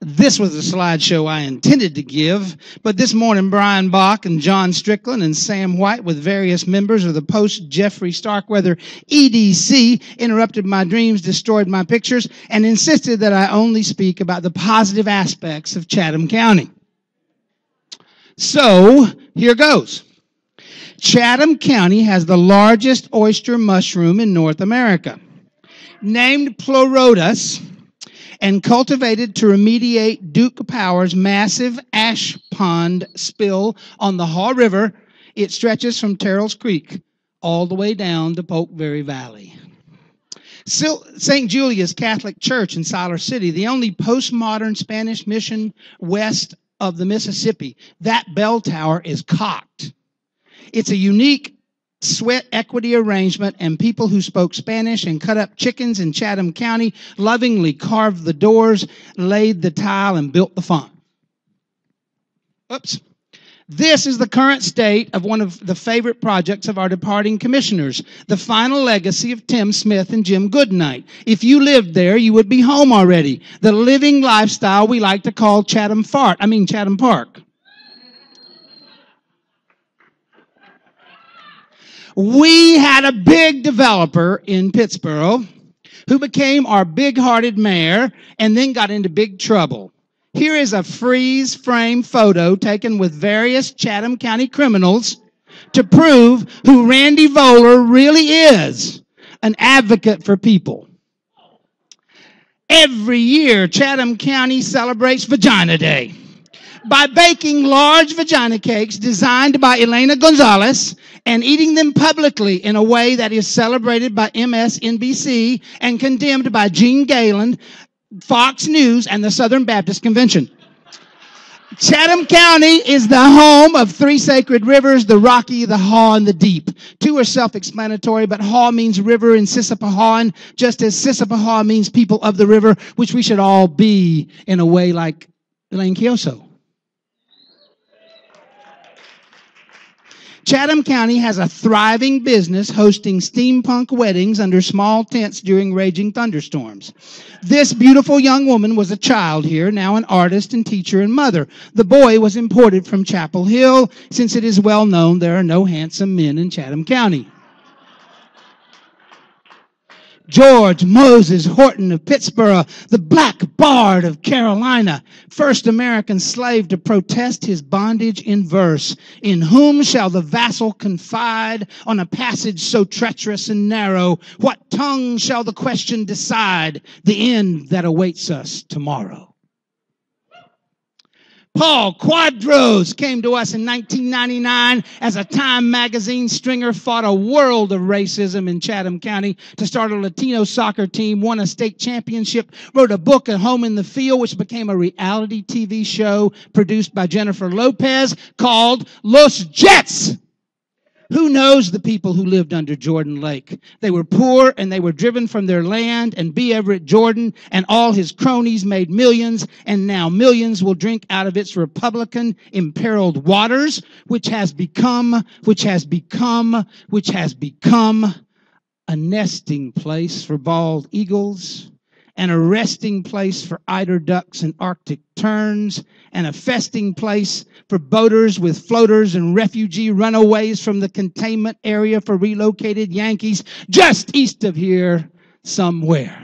This was a slideshow I intended to give, but this morning Brian Bach and John Strickland and Sam White with various members of the post-Jeffrey Starkweather EDC interrupted my dreams, destroyed my pictures, and insisted that I only speak about the positive aspects of Chatham County. So, here goes. Chatham County has the largest oyster mushroom in North America. Named Pleurotus and cultivated to remediate Duke Power's massive ash pond spill on the Haw River, it stretches from Terrell's Creek all the way down to Polkberry Valley. St. Julia's Catholic Church in Siler City, the only postmodern Spanish mission west of the Mississippi. That bell tower is cocked. It's a unique sweat equity arrangement, and people who spoke Spanish and cut up chickens in Chatham County lovingly carved the doors, laid the tile, and built the font. Oops. This is the current state of one of the favorite projects of our departing commissioners, the final legacy of Tim Smith and Jim Goodnight. If you lived there, you would be home already. The living lifestyle we like to call Chatham Park. We had a big developer in Pittsboro who became our big-hearted mayor and then got into big trouble. Here is a freeze frame photo taken with various Chatham County criminals to prove who Randy Voller really is, an advocate for people. Every year, Chatham County celebrates Vagina Day by baking large vagina cakes designed by Elena Gonzalez and eating them publicly in a way that is celebrated by MSNBC and condemned by Gene Galen, Fox News, and the Southern Baptist Convention. Chatham County is the home of three sacred rivers, the Rocky, the Haw, and the Deep. Two are self-explanatory, but Haw means river in Sissipahawan, just as Sissipahaw means people of the river, which we should all be in a way like Elaine Kioso. Chatham County has a thriving business hosting steampunk weddings under small tents during raging thunderstorms. This beautiful young woman was a child here, now an artist and teacher and mother. The boy was imported from Chapel Hill, since it is well known there are no handsome men in Chatham County. George Moses Horton of Pittsboro, the Black Bard of Carolina, first American slave to protest his bondage in verse. In whom shall the vassal confide on a passage so treacherous and narrow? What tongue shall the question decide? The end that awaits us tomorrow. Paul Quadros came to us in 1999 as a Time magazine stringer, fought a world of racism in Chatham County to start a Latino soccer team, won a state championship, wrote a book, A Home in the Field, which became a reality TV show produced by Jennifer Lopez called Los Jets. Who knows the people who lived under Jordan Lake? They were poor and they were driven from their land, and B. Everett Jordan and all his cronies made millions, and now millions will drink out of its Republican imperiled waters, which has become a nesting place for bald eagles, an resting place for eider ducks and Arctic terns, and a festing place for boaters with floaters and refugee runaways from the containment area for relocated Yankees just east of here somewhere.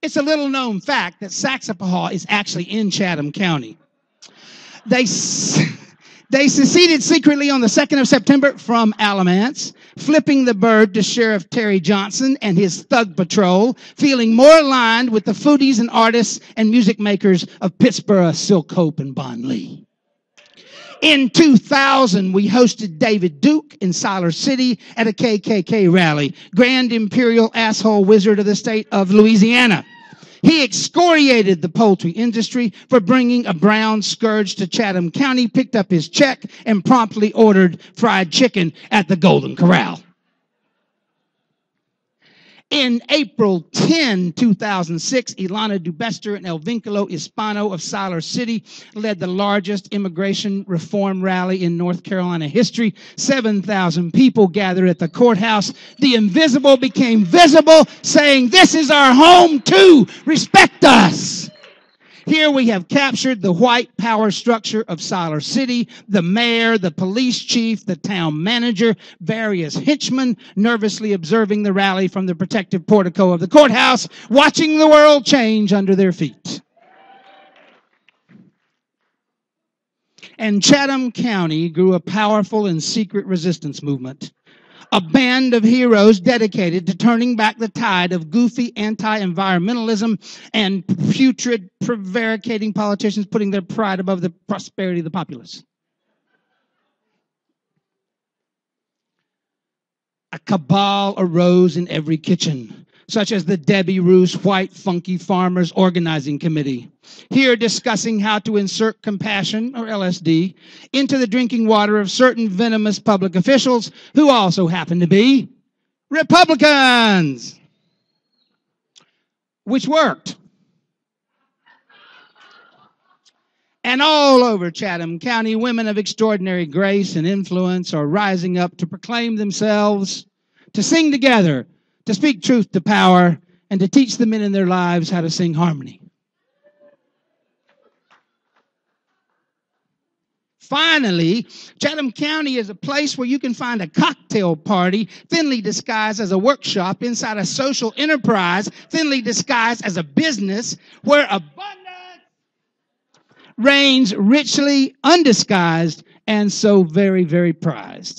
It's a little known fact that Saxapahaw is actually in Chatham County. They seceded secretly on the 2nd of September from Alamance, flipping the bird to Sheriff Terry Johnson and his Thug Patrol, feeling more aligned with the foodies and artists and music makers of Pittsboro, Silk Hope, and Bon Lee. In 2000, we hosted David Duke in Siler City at a KKK rally, Grand Imperial Asshole Wizard of the state of Louisiana. He excoriated the poultry industry for bringing a brown scourge to Chatham County, picked up his check, and promptly ordered fried chicken at the Golden Corral. In April 10, 2006, Ilana Dubester and El Vinculo Hispano of Siler City led the largest immigration reform rally in North Carolina history. 7,000 people gathered at the courthouse. The invisible became visible, saying, "This is our home too. Respect us." Here we have captured the white power structure of Siler City, the mayor, the police chief, the town manager, various henchmen nervously observing the rally from the protective portico of the courthouse, watching the world change under their feet. And Chatham County grew a powerful and secret resistance movement. A band of heroes dedicated to turning back the tide of goofy anti-environmentalism and putrid, prevaricating politicians putting their pride above the prosperity of the populace. A cabal arose in every kitchen, such as the Debbie Roos White Funky Farmers Organizing Committee, here discussing how to insert compassion, or LSD, into the drinking water of certain venomous public officials who also happen to be Republicans, which worked. And all over Chatham County, women of extraordinary grace and influence are rising up to proclaim themselves, to sing together, to speak truth to power, and to teach the men in their lives how to sing harmony. Finally, Chatham County is a place where you can find a cocktail party thinly disguised as a workshop inside a social enterprise thinly disguised as a business where abundance reigns richly undisguised and so very, very prized.